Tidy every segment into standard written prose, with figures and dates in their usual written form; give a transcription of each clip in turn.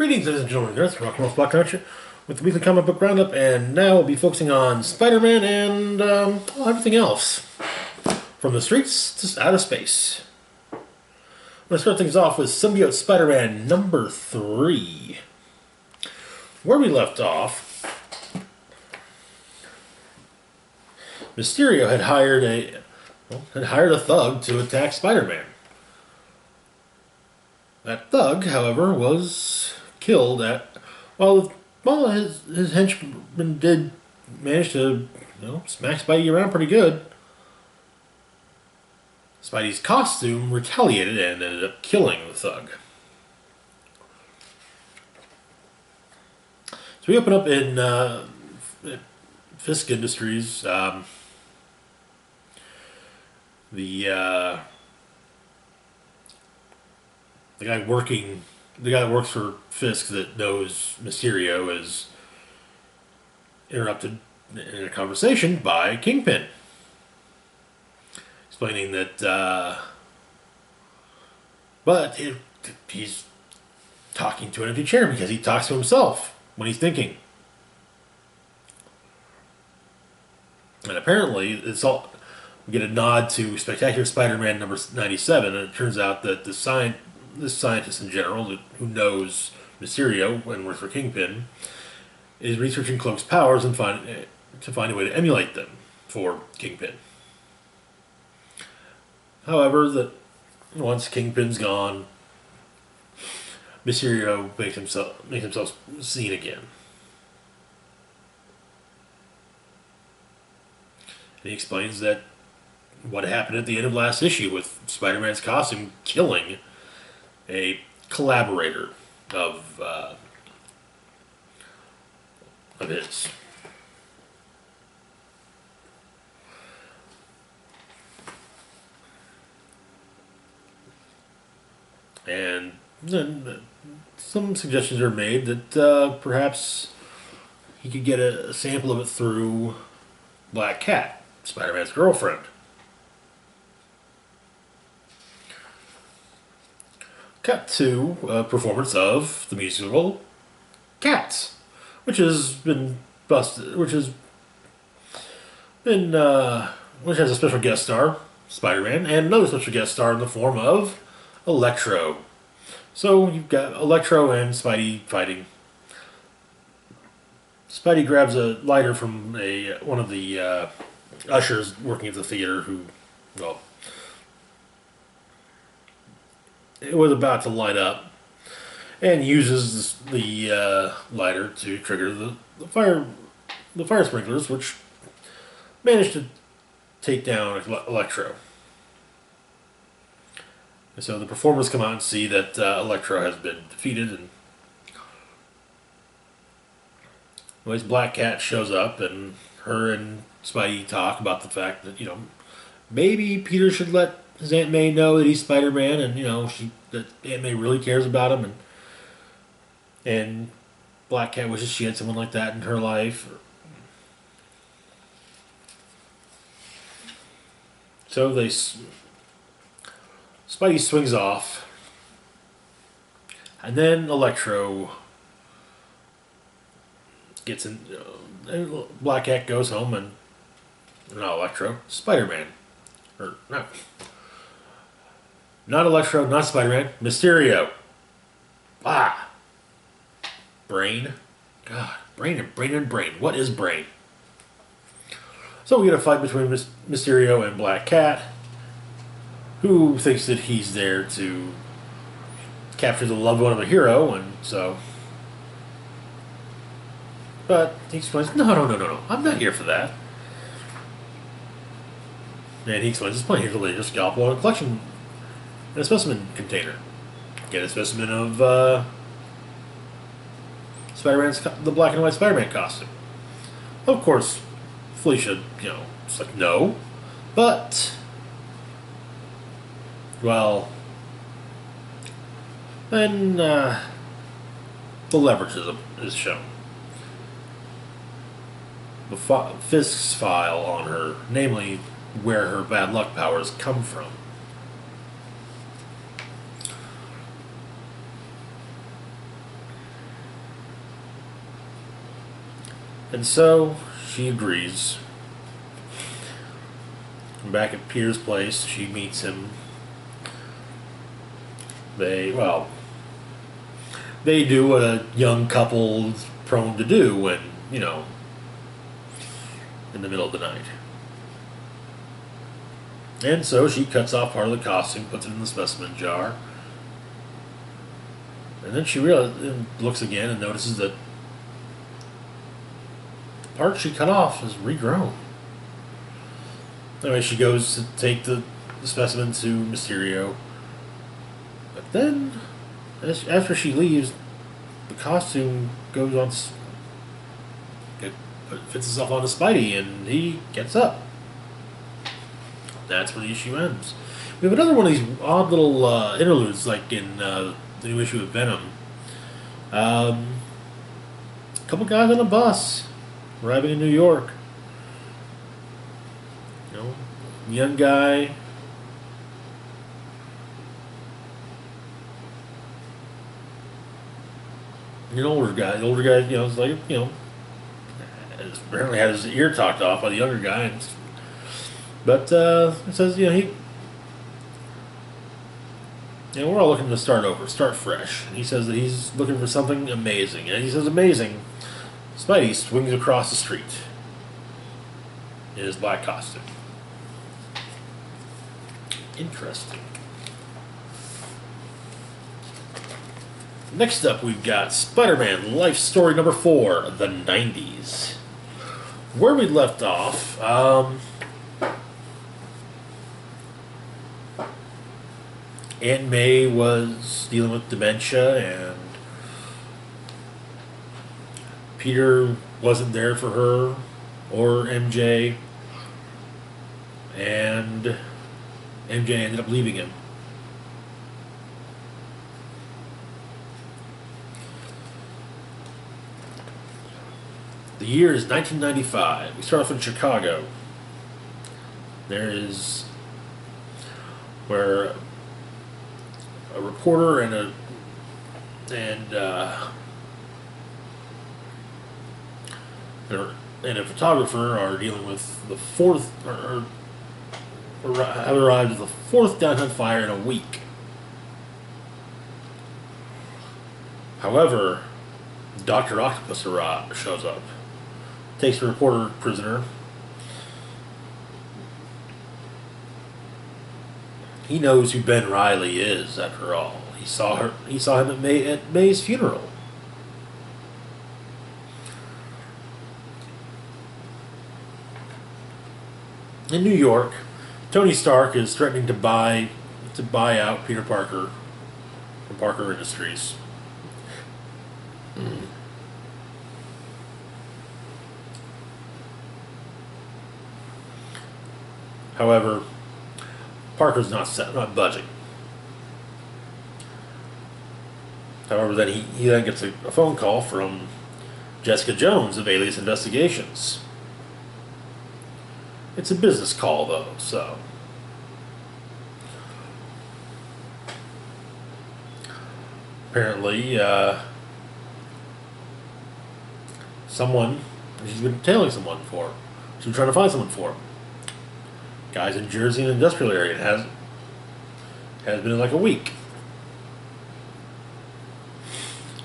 Greetings, ladies and gentlemen. It's Rock and Roll Black Country with the weekly comic book roundup, and now we'll be focusing on Spider-Man and everything else, from the streets to outer space. I'm going to start things off with Symbiote Spider-Man number 3. Where we left off, Mysterio had hired a thug to attack Spider-Man. That thug, however, was killed while his henchman did manage to smack Spidey around pretty good. Spidey's costume retaliated and ended up killing the thug. So we open up in Fisk Industries. The guy that works for Fisk that knows Mysterio is interrupted in a conversation by Kingpin, explaining that, but he's talking to an empty chair because he talks to himself when he's thinking. And apparently, we get a nod to Spectacular Spider-Man number 97, and it turns out that this scientist in general, who knows Mysterio and works for Kingpin, is researching Cloak's powers and to find a way to emulate them for Kingpin. However, that once Kingpin's gone, Mysterio makes himself seen again. And he explains that what happened at the end of last issue with Spider-Man's costume killing a collaborator of his. And then some suggestions are made that perhaps he could get a sample of it through Black Cat, Spider-Man's girlfriend. Cut to a performance of the musical Cats, which has a special guest star, Spider-Man, and another special guest star in the form of Electro. So you've got Electro and Spidey fighting. Spidey grabs a lighter from one of the ushers working at the theater it was about to light up, and uses the lighter to trigger the fire sprinklers, which managed to take down Electro. And so the performers come out and see that Electro has been defeated, and anyways, Black Cat shows up, and her and Spidey talk about the fact that maybe Peter should let his Aunt May know that he's Spider-Man, and that Aunt May really cares about him, and Black Cat wishes she had someone like that in her life. So Spidey swings off, and then Electro gets in. Black Cat goes home, and not Electro, Spider-Man, or no. Not Electro, not Spider-Man, Mysterio. Brain. God, brain. What is brain? So we get a fight between Mysterio and Black Cat, who thinks that he's there to capture the loved one of a hero, and so. But he explains, no, I'm not here for that. And he explains his plan. Here's a laser scalpel and a collection in a specimen container. Get a specimen of the black and white Spider-Man costume. Of course, Felicia, it's like, no. But, well, then the leverage is shown. The Fisk's file on her, namely where her bad luck powers come from. And so she agrees. Back at Peter's place, she meets him. Well, they do what a young couple's prone to do when, in the middle of the night. And so she cuts off part of the costume, puts it in the specimen jar, and then she looks again and notices that the part she cut off is regrown. Anyway, she goes to take the specimen to Mysterio, but then, after she leaves, the costume goes on. It fits itself onto Spidey, and he gets up. That's where the issue ends. We have another one of these odd little interludes, like in the new issue of Venom. A couple guys on a bus arriving in New York. Young guy. An older guy. The older guy, is like, apparently had his ear talked off by the younger guy. But it says, we're all looking to start over, start fresh. And he says that he's looking for something amazing. And he says, amazing. Spidey swings across the street in his black costume. Interesting. Next up, we've got Spider-Man Life Story number 4, the 90s. Where we left off, Aunt May was dealing with dementia, and Peter wasn't there for her or MJ, and MJ ended up leaving him. The year is 1995. We start off in Chicago. There is where a reporter and a photographer are dealing with the fourth, or have arrived at the fourth downtown fire in a week. However, Dr. Octopus shows up, takes the reporter prisoner. He knows who Ben Reilly is, after all. He saw him at May's funeral. In New York, Tony Stark is threatening to buy out Peter Parker from Parker Industries. However, Parker's not budging. However, then he then gets a phone call from Jessica Jones of Alias Investigations. It's a business call, though, so. Apparently, she's been tailing someone for him. She's been trying to find someone for him. Guys in Jersey and industrial area. It has been in like a week.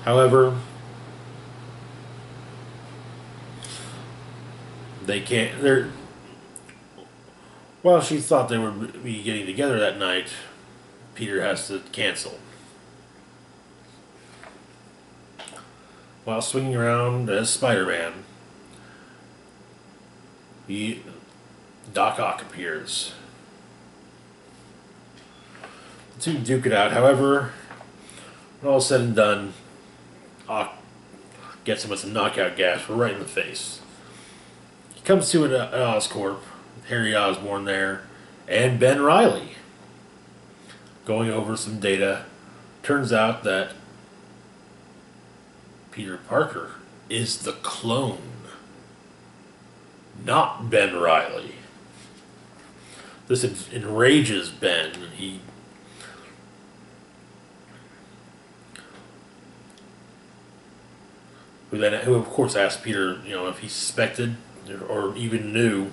However, they can't. While she thought they would be getting together that night, Peter has to cancel. While swinging around as Spider-Man, Doc Ock appears. The two duke it out. However, when all is said and done, Ock gets him with some knockout gas right in the face. He comes to an Oscorp with Harry Osborn there and Ben Reilly going over some data. Turns out that Peter Parker is the clone, not Ben Reilly. This enrages Ben. who of course asked Peter, if he suspected or even knew.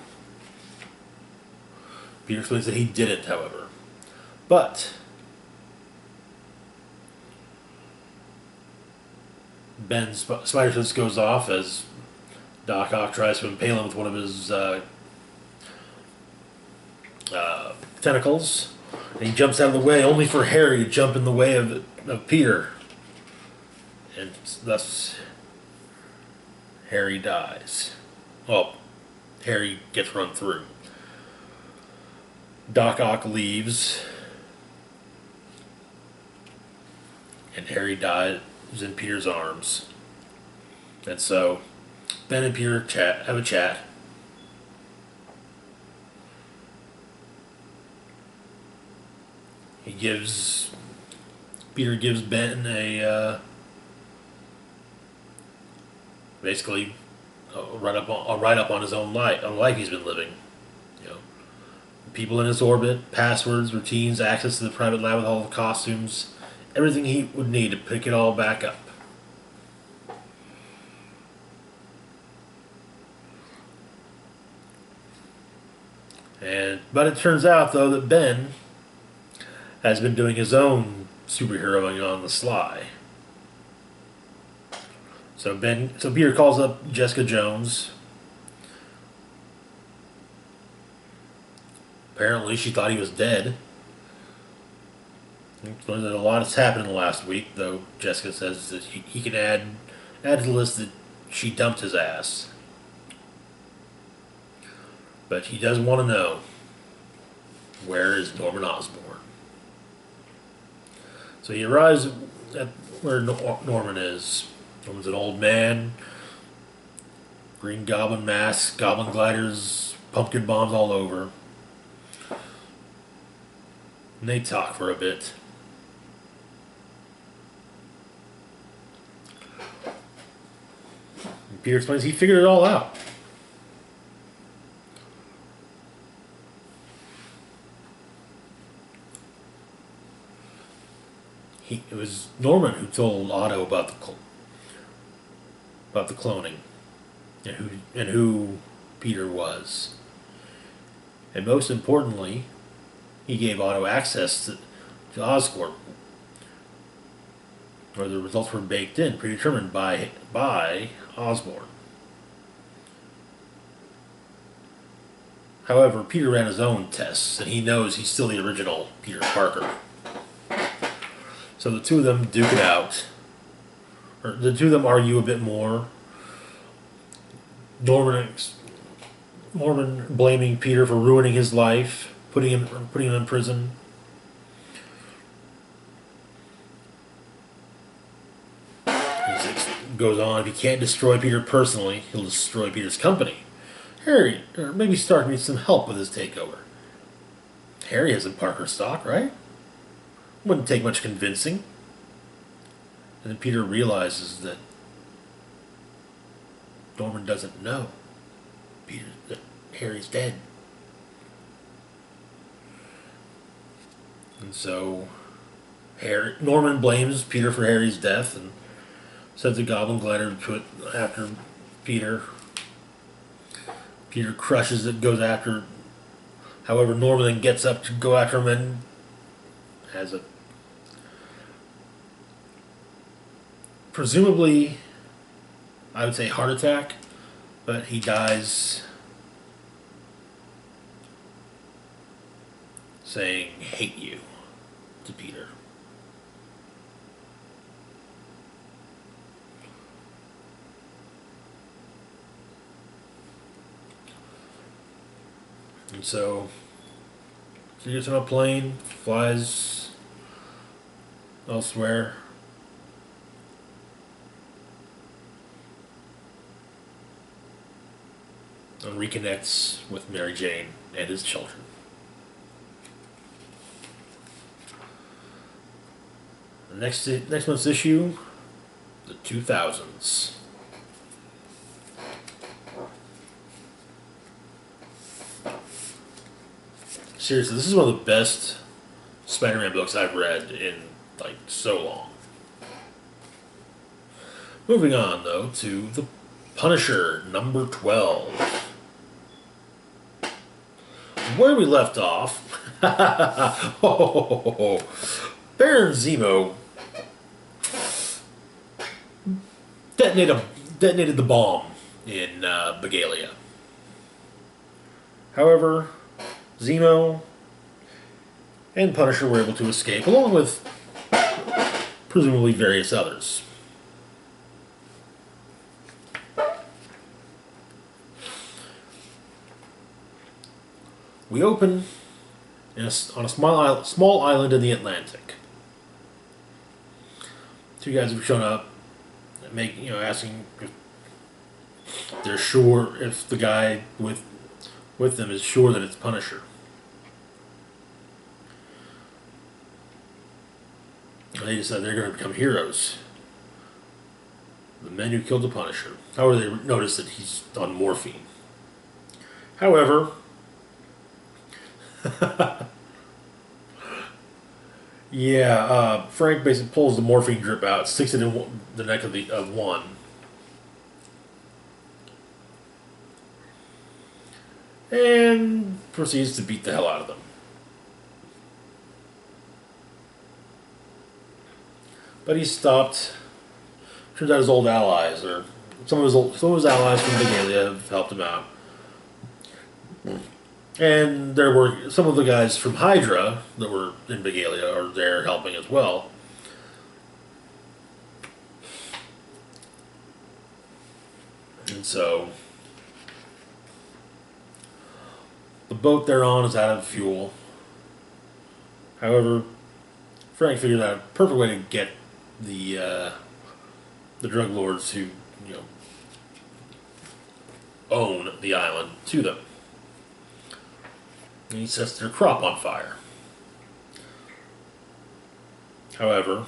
Peter explains that he didn't, however. But Ben's spider sense goes off as Doc Ock tries to impale him with one of his tentacles. And he jumps out of the way, only for Harry to jump in the way of Peter. And thus, Harry dies. Well, Harry gets run through. Doc Ock leaves. And Harry dies in Peter's arms. And so, Ben and Peter have a chat. Peter gives Ben basically a write up on his own life he's been living. You know, people in his orbit, passwords, routines, access to the private lab with all the costumes, everything he would need to pick it all back up. But it turns out though that Ben has been doing his own superheroing on the sly. So Peter calls up Jessica Jones. Apparently, she thought he was dead. A lot has happened in the last week, though. Jessica says that he can add to the list that she dumped his ass. But he does want to know, where is Norman Osborn? So he arrives at where Norman is. Norman's an old man, Green Goblin mask, Goblin gliders, pumpkin bombs all over. And they talk for a bit. And Peter explains he figured it all out. It was Norman who told Otto about the cloning and who Peter was. And most importantly, he gave Otto access to Oscorp, where the results were baked in, predetermined by Osborn. However, Peter ran his own tests, and he knows he's still the original Peter Parker. So the two of them duke it out. Or the two of them argue a bit more. Norman blaming Peter for ruining his life, putting him in prison. He goes on, if he can't destroy Peter personally, he'll destroy Peter's company. Harry, or maybe Stark needs some help with his takeover. Harry has a Parker stock, right? Wouldn't take much convincing. And then Peter realizes that Norman doesn't know that Harry's dead. And so Norman blames Peter for Harry's death and sends a Goblin glider to put after Peter. Peter crushes it, goes after. However, Norman then gets up to go after him and has a presumably, I would say, heart attack, but he dies saying, "Hate you," to Peter. And so he gets on a plane, flies elsewhere. And reconnects with Mary Jane and his children. The next month's issue, the 2000s. Seriously, this is one of the best Spider-Man books I've read in so long. Moving on, though, to the Punisher, number 12. Where we left off, Baron Zemo detonated the bomb in Bagalia. However, Zemo and Punisher were able to escape, along with presumably various others. We open on a small island in the Atlantic. Two guys have shown up, asking if they're sure, if the guy with them is sure that it's Punisher. And they decide they're going to become heroes. The men who killed the Punisher. However, they notice that he's on morphine. However, Frank basically pulls the morphine drip out, sticks it in the neck of one. And proceeds to beat the hell out of them. But he's stopped. Turns out his old allies, or some of his allies from Bagalia, have helped him out. And there were some of the guys from Hydra that were in Bagalia are there helping as well. And so the boat they're on is out of fuel. However, Frank figured out a perfect way to get the drug lords who own the island to them. And he sets their crop on fire. However,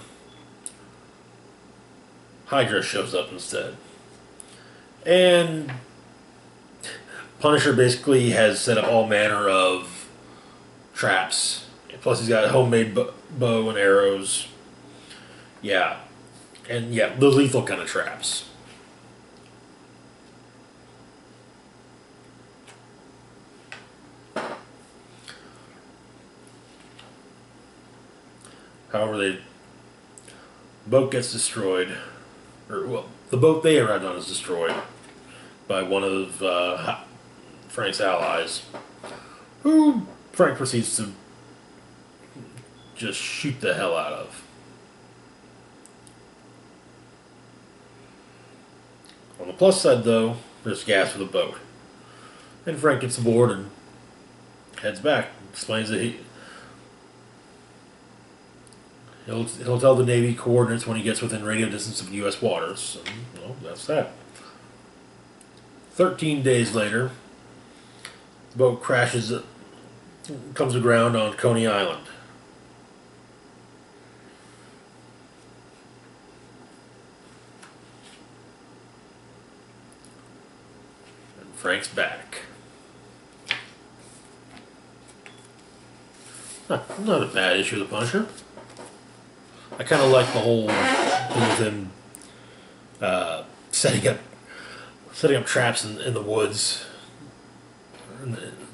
Hydra shows up instead. And Punisher basically has set up all manner of traps. Plus he's got a homemade bow and arrows. Yeah. And the lethal kind of traps. However, the boat gets destroyed. The boat they arrived on is destroyed by one of Frank's allies, who Frank proceeds to just shoot the hell out of. On the plus side, though, there's gas for the boat. And Frank gets aboard and heads back. Explains that he'll tell the Navy coordinates when he gets within radio distance of U.S. waters. And, that's that. 13 days later, the boat comes aground on Coney Island. And Frank's back. Not a bad issue of the Punisher. I kind of like the whole thing with him setting up traps in the woods,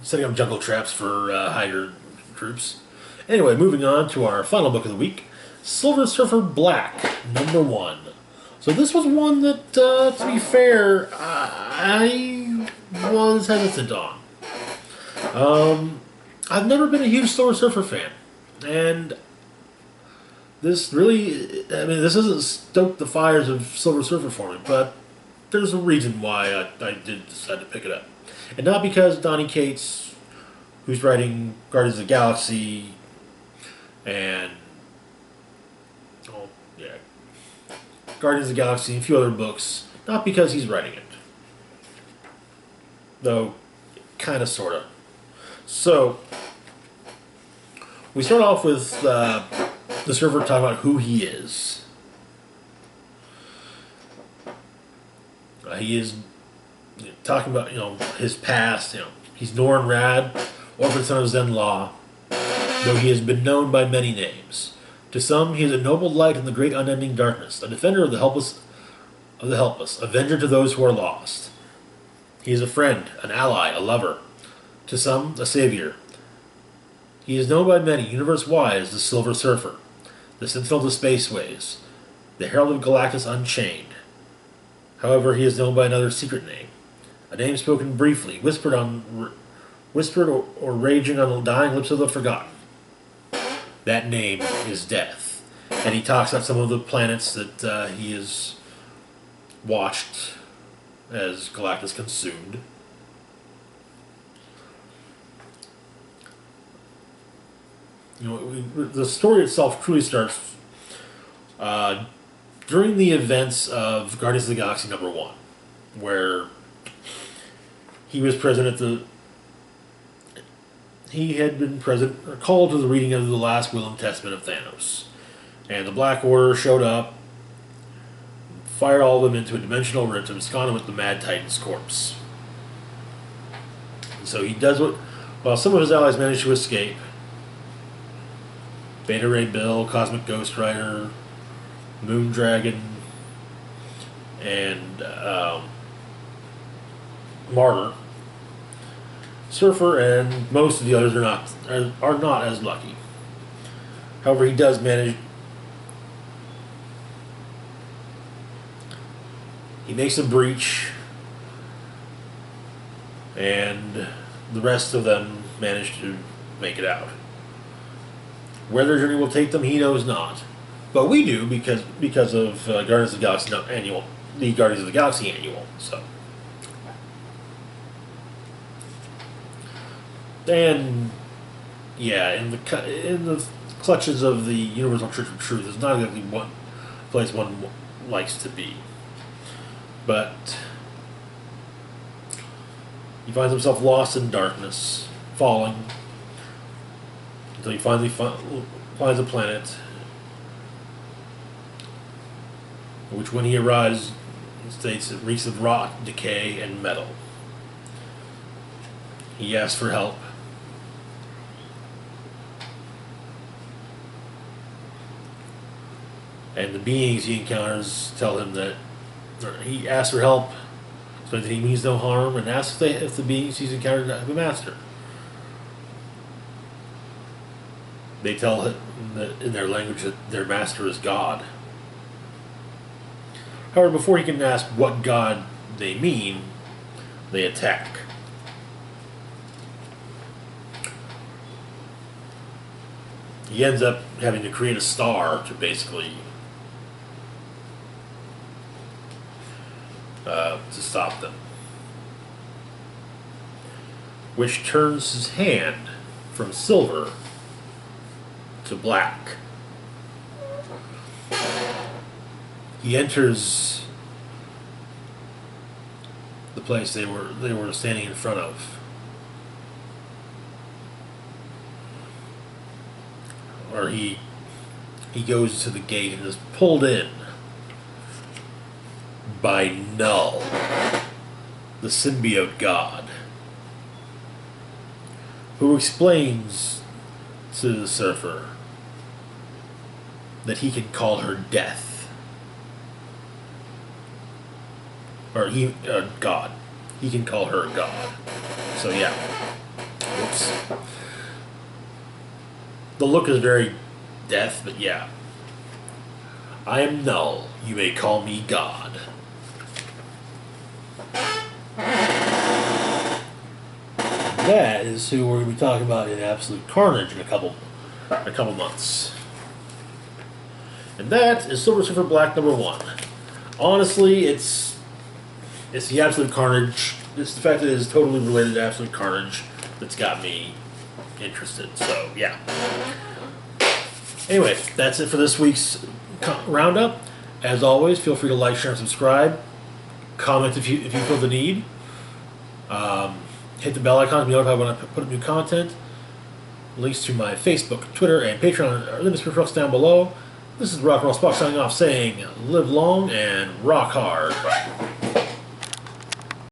setting up jungle traps for Hydra troops. Anyway, moving on to our final book of the week, Silver Surfer Black, number 1. So this was one that, to be fair, I was hesitant on. I've never been a huge Silver Surfer fan, and this doesn't stoke the fires of Silver Surfer for me, but there's a reason why I did decide to pick it up. And not because Donny Cates, who's writing Guardians of the Galaxy, and Guardians of the Galaxy and a few other books, not because he's writing it. Though, kind of, sort of. So, we start off with the Surfer talking about who he is. He is talking about, his past. He's Norrin Radd, orphan son of Zen-La, though he has been known by many names. To some, he is a noble light in the great unending darkness, a defender of the helpless of the helpless, avenger to those who are lost. He is a friend, an ally, a lover. To some, a savior. He is known by many, universe-wide, as the Silver Surfer, the Sentinel of the Spaceways, the Herald of Galactus Unchained. However, he is known by another secret name, a name spoken briefly, whispered or raging on the dying lips of the forgotten. That name is Death, and he talks about some of the planets that he has watched as Galactus consumed. You know, the story itself truly starts during the events of Guardians of the Galaxy #1, where he was present at the. He had been present or called to the reading of the last will and testament of Thanos, and the Black Order showed up, fired all of them into a dimensional rift, and absconded with the Mad Titan's corpse. And so he does what, while some of his allies manage to escape. Beta Ray Bill, Cosmic Ghost Rider, Moondragon, and Martyr. Surfer and most of the others are not as lucky. However, he does manage. He makes a breach, and the rest of them manage to make it out. Where their journey will take them, he knows not. But we do because of Guardians of the Galaxy annual, the Guardians of the Galaxy annual. So, and yeah, in the clutches of the Universal Church of Truth is not exactly one place one likes to be. But he finds himself lost in darkness, falling, until he finally finds a planet, which when he arrives, he states it reeks of rot, decay, and metal. He asks for help. And the beings he encounters tell him that he asks for help, so that he means no harm, and asks if the beings he's encountered have a master. They tell him that in their language that their master is God. However, before he can ask what God they mean, they attack. He ends up having to create a star to basically to stop them, which turns his hand from silver to black. He enters the place they were standing in front of, or he goes to the gate and is pulled in by Null, the symbiote god, who explains to the Surfer that he can call her Death. Or God. He can call her God. So yeah. Whoops. The look is very Death, but yeah. I am Null. You may call me God. That is who we're going to be talking about in Absolute Carnage in a couple months. And that is Silver Surfer Black #1. Honestly, it's the Absolute Carnage. It's the fact that it is totally related to Absolute Carnage that's got me interested. So, yeah. Anyway, that's it for this week's roundup. As always, feel free to like, share, and subscribe. Comment if you feel the need. Hit the bell icon to be notified when I put up new content. Links to my Facebook, Twitter, and Patreon are in the description down below. This is Rock and Roll Spock signing off saying, live long and rock hard.